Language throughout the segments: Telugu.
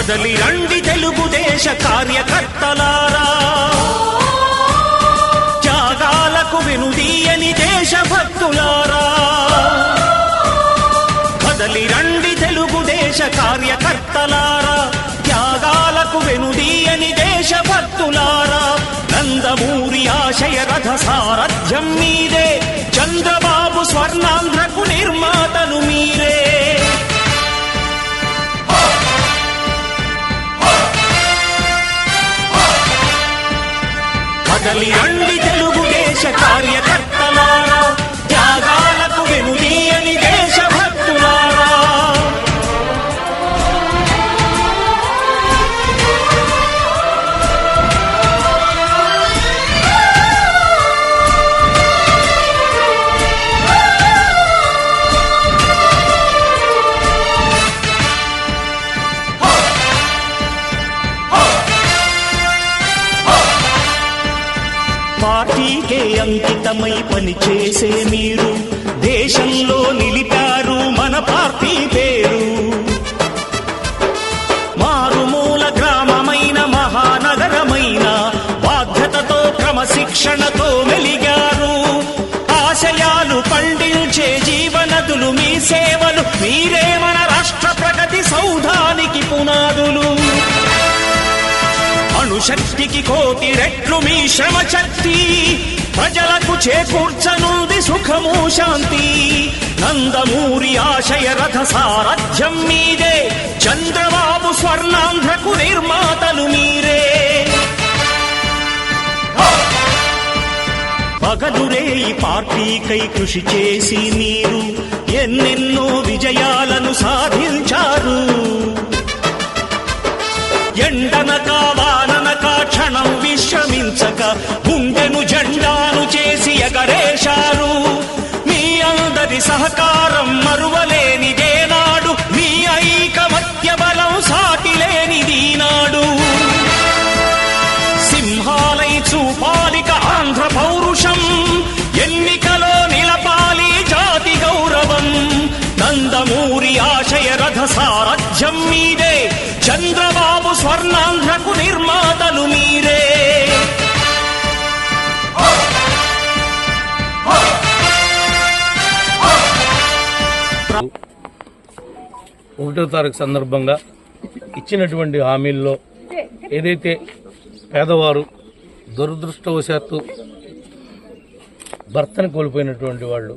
కదలి రండి తెలుగుదేశ కార్యకర్తలారా, త్యాగాలకు వెనుదీయని దేశభక్తులారా. కదలి రండి తెలుగుదేశ కార్యకర్తలారా, త్యాగాలకు వెనుదీయని దేశభక్తులారా. నందమూరి ఆశయ రథ సారథ్యం మీదే, చంద్రబాబు స్వర్ణాంధ్రకు నిర్మాతలు మీరే. కదలి రండి తెలుగుదేశ కార్యకర్తలారా, త్యాగాలకు వెనుదీయని దేశభక్తులారా. పార్టీకే అంకితమై పనిచేసే మీరు దేశంలో నిలిపారు మన పార్టీ పేరు. మారుమూల గ్రామమైన మహానగరమైన బాధ్యతతో క్రమశిక్షణతో మెలిగారు. ఆశయాలు పండించే జీవనదులు మీ సేవలు, మీరే మన రాష్ట్ర ప్రగతి సౌధానికి పునాదులు. అణుశక్తికి కోటి రెట్లు మీ శ్రమ శక్తి, ప్రజలకు చేకూర్చనుంది సుఖము శాంతి. నందమూరి ఆశయ రథ సారథ్యం మీదే, చంద్రబాబు స్వర్ణాంధ్రకు నిర్మాతలు మీరే. పగలురే ఈ పార్టీకై కృషి చేసి మీరు ఎన్నెన్నో విజయాలను సాధించారు. ఎండనక వాననక క్షణం విశ్రమించక గుండెను జెండాను చేసి ఎగరేశారు. మీ అందరి సహకారం మరువలేనిదేనాడు, మీ ఐకమత్య బలం సాటిలేనిదీనాడు. సింహాలై చూపాలిక ఆంధ్ర పౌరుషం, ఎన్నికలో నిలపాలి జాతి గౌరవం. నందమూరి ఆశయ రథ సారథ్యం మీదే, చంద్రబాబు స్వర్ణాంధ్రకు నిర్మాతలు మీరే. ఒకటో తారీఖు సందర్భంగా ఇచ్చినటువంటి హామీల్లో ఏదైతే పేదవారు దురదృష్టవశాత్తు భర్తను కోల్పోయినటువంటి వాళ్ళు,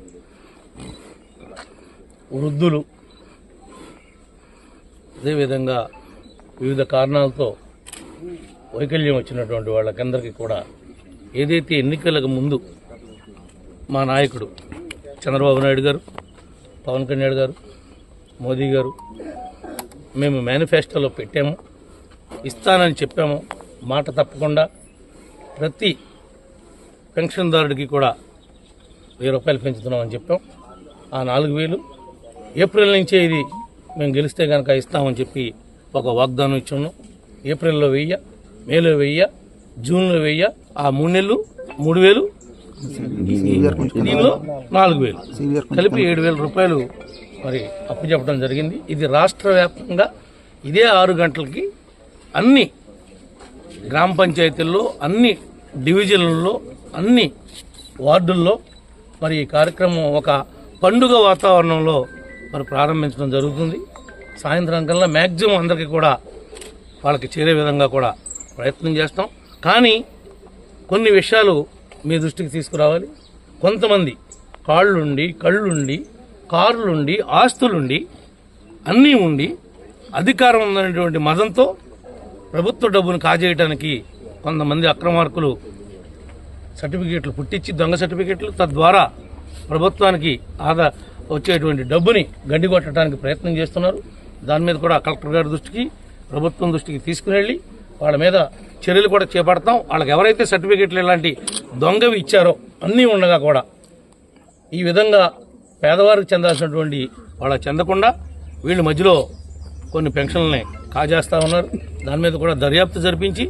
వృద్ధులు, అదేవిధంగా వివిధ కారణాలతో వైకల్యం వచ్చినటువంటి వాళ్ళకందరికీ కూడా ఏదైతే ఎన్నికలకు ముందు మా నాయకుడు చంద్రబాబు నాయుడు గారు, పవన్ కళ్యాణ్ గారు, మోదీ గారు మేము మేనిఫెస్టోలో పెట్టాము, ఇస్తానని చెప్పాము. మాట తప్పకుండా ప్రతి పెన్షన్దారుడికి కూడా 1000 రూపాయలు పెంచుతున్నామని చెప్పాం. ఆ 4000 ఏప్రిల్ నుంచే ఇది మేము గెలిస్తే కనుక ఇస్తామని చెప్పి ఒక వాగ్దానం ఇచ్చాము. ఏప్రిల్లో 1000, మేలో 1000, జూన్లో 1000, ఆ 3 నెలలు 3000, దీనిలో 4000 కలిపి 7000 రూపాయలు మరి అప్పు చెప్పడం జరిగింది. ఇది రాష్ట్ర వ్యాప్తంగా ఇదే 6 గంటలకి అన్ని గ్రామ పంచాయతీల్లో, అన్ని డివిజన్లలో, అన్ని వార్డుల్లో మరి ఈ కార్యక్రమం ఒక పండుగ వాతావరణంలో మరి ప్రారంభించడం జరుగుతుంది. సాయంత్రం కల్లా మ్యాక్సిమం అందరికీ కూడా వాళ్ళకి చేరే విధంగా కూడా ప్రయత్నం చేస్తాం. కానీ కొన్ని విషయాలు మీ దృష్టికి తీసుకురావాలి. కొంతమంది కాళ్ళుండి, కళ్ళుండి, కార్లుండి, ఆస్తులుండి, అన్నీ ఉండి అధికారం ఉందనేటువంటి మదంతో ప్రభుత్వ డబ్బును కాజేయడానికి కొంతమంది అక్రమార్కులు సర్టిఫికేట్లు పుట్టించి, దొంగ సర్టిఫికేట్లు, తద్వారా ప్రభుత్వానికి వచ్చేటువంటి డబ్బుని గండికొట్టడానికి ప్రయత్నం చేస్తున్నారు. దాని మీద కూడా కలెక్టర్ గారి దృష్టికి, ప్రభుత్వం దృష్టికి తీసుకుని వాళ్ళ మీద చర్యలు కూడా చేపడతాం. వాళ్ళకి ఎవరైతే సర్టిఫికేట్లు ఇలాంటి దొంగవి ఇచ్చారో అన్నీ ఉండగా కూడా ఈ విధంగా పేదవారికి చెందాల్సినటువంటి వాళ్ళకి చెందకుండా వీళ్ళ మధ్యలో కొన్ని పెన్షన్లని కాజేస్తా ఉన్నారు. దాని మీద కూడా దర్యాప్తు జరిపించి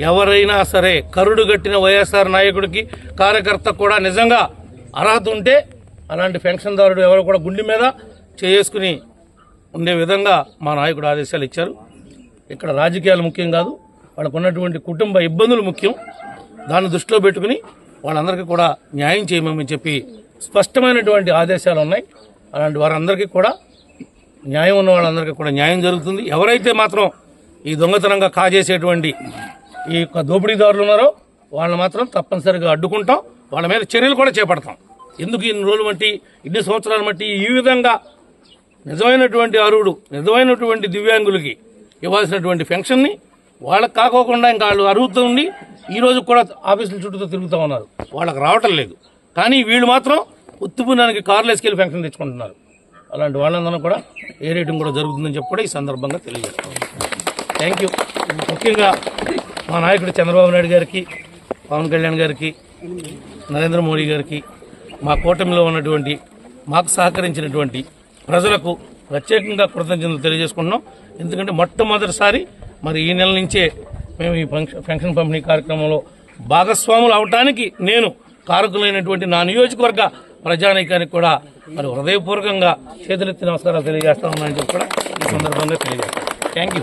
ఎవరైనా సరే కరుడు గట్టిన వైఎస్ఆర్ నాయకుడికి, కార్యకర్త కూడా నిజంగా అర్హత ఉంటే అలాంటి పెన్షన్దారుడు ఎవరు కూడా గుండె మీద చేసుకుని ఉండే విధంగా మా నాయకుడు ఆదేశాలు ఇచ్చారు. ఇక్కడ రాజకీయాలు ముఖ్యం కాదు, వాళ్ళకు ఉన్నటువంటి కుటుంబ ఇబ్బందులు ముఖ్యం. దాన్ని దృష్టిలో పెట్టుకుని వాళ్ళందరికీ కూడా న్యాయం చేయమని చెప్పి స్పష్టమైనటువంటి ఆదేశాలు ఉన్నాయి. అలాంటి వారందరికీ కూడా న్యాయం ఉన్న వాళ్ళందరికీ కూడా న్యాయం జరుగుతుంది. ఎవరైతే మాత్రం ఈ దొంగతనంగా కాజేసేటువంటి ఈ యొక్క దోపిడీదారులు ఉన్నారో వాళ్ళని మాత్రం తప్పనిసరిగా అడ్డుకుంటాం, వాళ్ళ మీద చర్యలు కూడా చేపడతాం. ఎందుకు ఇన్ని రోజులు బట్టి, ఇన్ని సంవత్సరాల బట్టి ఈ విధంగా నిజమైనటువంటి అర్హుడు, నిజమైనటువంటి దివ్యాంగులకి ఇవ్వాల్సినటువంటి పెన్షన్ని వాళ్ళకి కాకోకుండా ఇంకా వాళ్ళు అర్హుత ఉండి ఈ రోజు కూడా ఆఫీసుల చుట్టూ తిరుగుతూ ఉన్నారు, వాళ్ళకి రావటం లేదు. కానీ వీళ్ళు మాత్రం ఉత్తుపునానికి కార్లు వేసుకెళ్ళి పెన్షన్ తెచ్చుకుంటున్నారు. అలాంటి వాళ్ళందరూ కూడా ఏ రేటింగ్ కూడా జరుగుతుందని చెప్పి కూడా ఈ సందర్భంగా తెలియజేస్తాం. Thank you. ముఖ్యంగా మా నాయకుడు చంద్రబాబు నాయుడు గారికి, పవన్ కళ్యాణ్ గారికి, నరేంద్ర మోడీ గారికి, మా కూటమిలో ఉన్నటువంటి మాకు సహకరించినటువంటి ప్రజలకు ప్రత్యేకంగా కృతజ్ఞతలు తెలియజేసుకుంటున్నాం. ఎందుకంటే మొట్టమొదటిసారి మరి ఈ నెల నుంచే మేము ఈ పెన్షన్ పంపిణీ కార్యక్రమంలో భాగస్వాములు అవటానికి నేను కారకులైనటువంటి నా నియోజకవర్గ ప్రజానీకానికి కూడా మరి హృదయపూర్వకంగా చేతులెత్తి నమస్కారాలు తెలియజేస్తా ఉన్నానని చెప్పి కూడా ఈ సందర్భంగా తెలియజేస్తాను. Thank you.